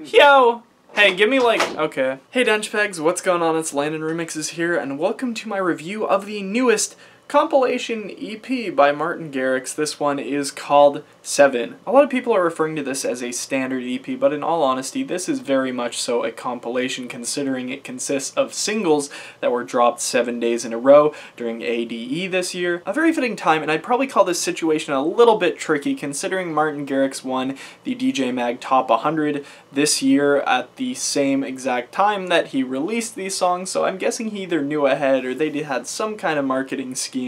Yo! Hey, give me like, okay. Hey Denchpegs, what's going on? It's Landon Remixes here, and welcome to my review of the newest compilation EP by Martin Garrix. This one is called 7. A lot of people are referring to this as a standard EP, but in all honesty, this is very much so a compilation, considering it consists of singles that were dropped 7 days in a row during ADE this year. A very fitting time, and I'd probably call this situation a little bit tricky, considering Martin Garrix won the DJ Mag Top 100 this year at the same exact time that he released these songs, so I'm guessing he either knew ahead or they had some kind of marketing scheme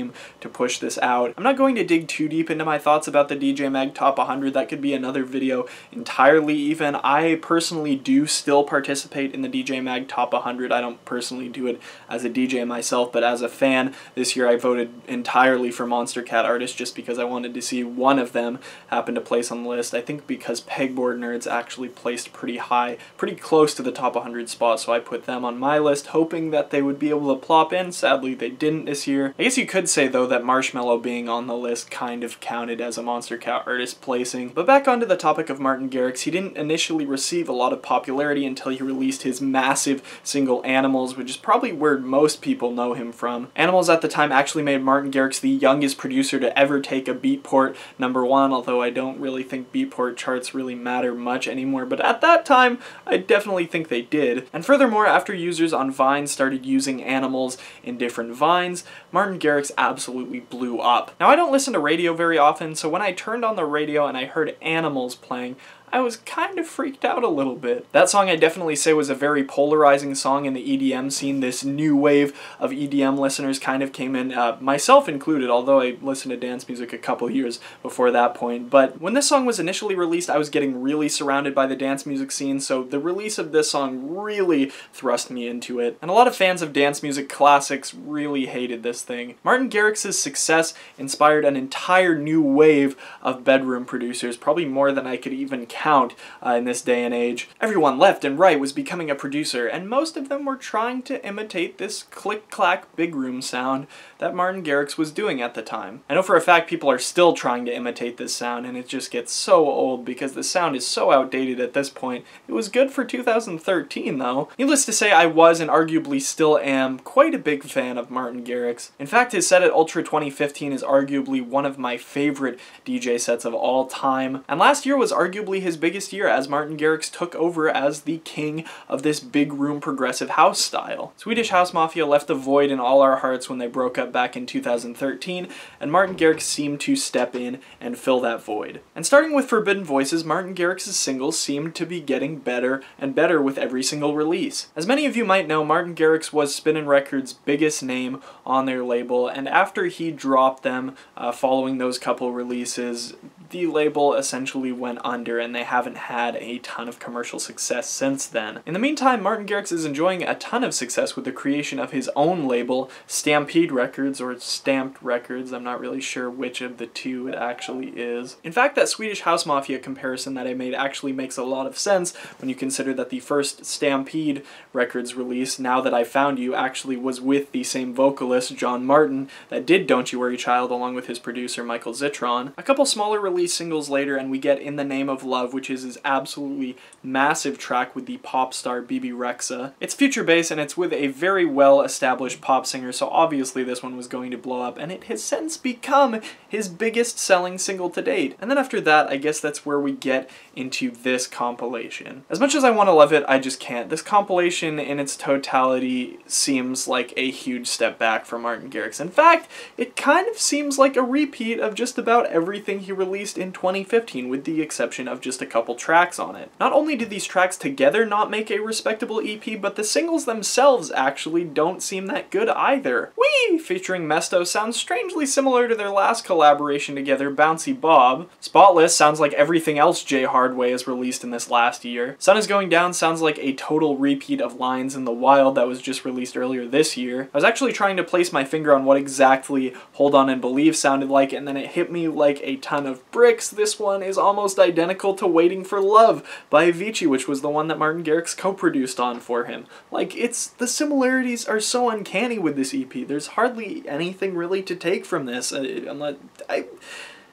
to push this out. I'm not going to dig too deep into my thoughts about the DJ Mag Top 100. That could be another video entirely even. I personally do still participate in the DJ Mag Top 100. I don't personally do it as a DJ myself, but as a fan, this year I voted entirely for Monster Cat artists just because I wanted to see one of them happen to place on the list. I think because Pegboard Nerds actually placed pretty high, pretty close to the top 100 spot, so I put them on my list, hoping that they would be able to plop in. Sadly, they didn't this year. I guess you could say, though, that Marshmello being on the list kind of counted as a Monster Cat artist placing. But back onto the topic of Martin Garrix, he didn't initially receive a lot of popularity until he released his massive single Animals, which is probably where most people know him from. Animals at the time actually made Martin Garrix the youngest producer to ever take a Beatport #1, although I don't really think Beatport charts really matter much anymore, but at that time, I definitely think they did. And furthermore, after users on Vine started using Animals in different Vines, Martin Garrix absolutely blew up. Now, I don't listen to radio very often, so when I turned on the radio and I heard Animals playing, I was kind of freaked out a little bit. That song I definitely say was a very polarizing song in the EDM scene. This new wave of EDM listeners kind of came in, myself included, although I listened to dance music a couple years before that point. But when this song was initially released, I was getting really surrounded by the dance music scene, so the release of this song really thrust me into it. And a lot of fans of dance music classics really hated this thing. Martin Garrix's success inspired an entire new wave of bedroom producers, probably more than I could even count in this day and age. Everyone left and right was becoming a producer, and most of them were trying to imitate this click-clack big room sound that Martin Garrix was doing at the time. I know for a fact people are still trying to imitate this sound, and it just gets so old because the sound is so outdated at this point. It was good for 2013 though. Needless to say, I was and arguably still am quite a big fan of Martin Garrix. In fact, his set at Ultra 2015 is arguably one of my favorite DJ sets of all time, and last year was arguably his biggest year as Martin Garrix took over as the king of this big room progressive house style. Swedish House Mafia left a void in all our hearts when they broke up back in 2013, and Martin Garrix seemed to step in and fill that void. And starting with Forbidden Voices, Martin Garrix's singles seemed to be getting better and better with every single release. As many of you might know, Martin Garrix was Spinnin' Records' biggest name on their label, and after he dropped them following those couple releases, the label essentially went under and they haven't had a ton of commercial success since then. In the meantime, Martin Garrix is enjoying a ton of success with the creation of his own label, STMPD Records, or Stamped Records. I'm not really sure which of the two it actually is. In fact, that Swedish House Mafia comparison that I made actually makes a lot of sense when you consider that the first Stampede Records release, Now That I Found You, actually was with the same vocalist, John Martin, that did Don't You Worry Child along with his producer, Michael Zitron. A couple smaller release singles later, and we get In the Name of Love, which is his absolutely massive track with the pop star Bebe Rexha. It's future-based, and it's with a very well-established pop singer, so obviously this one was going to blow up, and it has since become his biggest selling single to date. And then after that, I guess that's where we get into this compilation. As much as I want to love it, I just can't. This compilation in its totality seems like a huge step back for Martin Garrix. In fact, it kind of seems like a repeat of just about everything he released in 2015, with the exception of just a couple tracks on it. Not only do these tracks together not make a respectable EP, but the singles themselves actually don't seem that good either. Whee! Featuring Mesto sounds strangely similar to their last collaboration together, Bouncy Bob. Spotless sounds like everything else Jay Hardway has released in this last year. Sun Is Going Down sounds like a total repeat of Lines in the Wild that was just released earlier this year. I was actually trying to place my finger on what exactly Hold On and Believe sounded like, and then it hit me like a ton of bricks. This one is almost identical to Waiting for Love by Avicii, which was the one that Martin Garrix co-produced on for him. Like, the similarities are so uncanny with this EP. There's hardly anything really to take from this.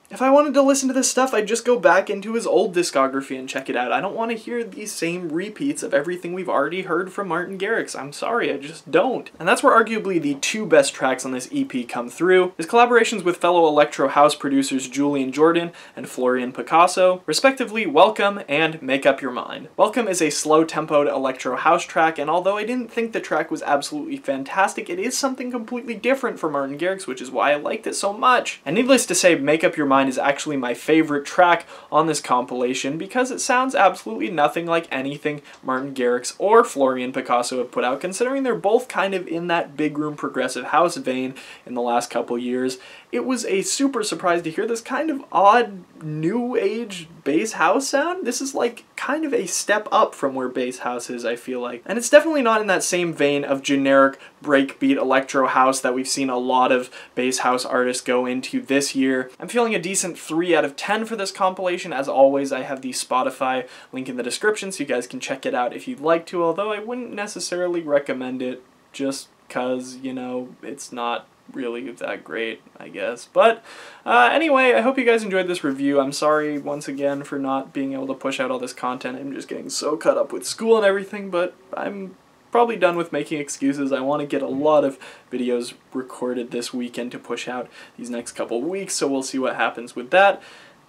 If I wanted to listen to this stuff, I'd just go back into his old discography and check it out. I don't want to hear these same repeats of everything we've already heard from Martin Garrix. I'm sorry, I just don't. And that's where arguably the two best tracks on this EP come through. His collaborations with fellow electro house producers Julian Jordan and Florian Picasso, respectively Welcome and Make Up Your Mind. Welcome is a slow-tempoed electro house track, and although I didn't think the track was absolutely fantastic, it is something completely different from Martin Garrix, which is why I liked it so much. And needless to say, Make Up Your Mind is actually my favorite track on this compilation because it sounds absolutely nothing like anything Martin Garrix or Florian Picasso have put out, considering they're both kind of in that big room progressive house vein in the last couple years. It was a super surprise to hear this kind of odd new age bass house sound. This is like kind of a step up from where bass house is, I feel like. And it's definitely not in that same vein of generic breakbeat electro house that we've seen a lot of bass house artists go into this year. I'm feeling a decent 3 out of 10 for this compilation. As always, I have the Spotify link in the description so you guys can check it out if you'd like to, although I wouldn't necessarily recommend it just because, you know, it's not really that great, I guess. But anyway, I hope you guys enjoyed this review. I'm sorry once again for not being able to push out all this content. I'm just getting so caught up with school and everything, but I'm probably done with making excuses. I want to get a lot of videos recorded this weekend to push out these next couple of weeks, so we'll see what happens with that.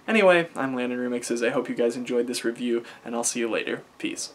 Anyway, I'm Landon Remixes. I hope you guys enjoyed this review, and I'll see you later. Peace.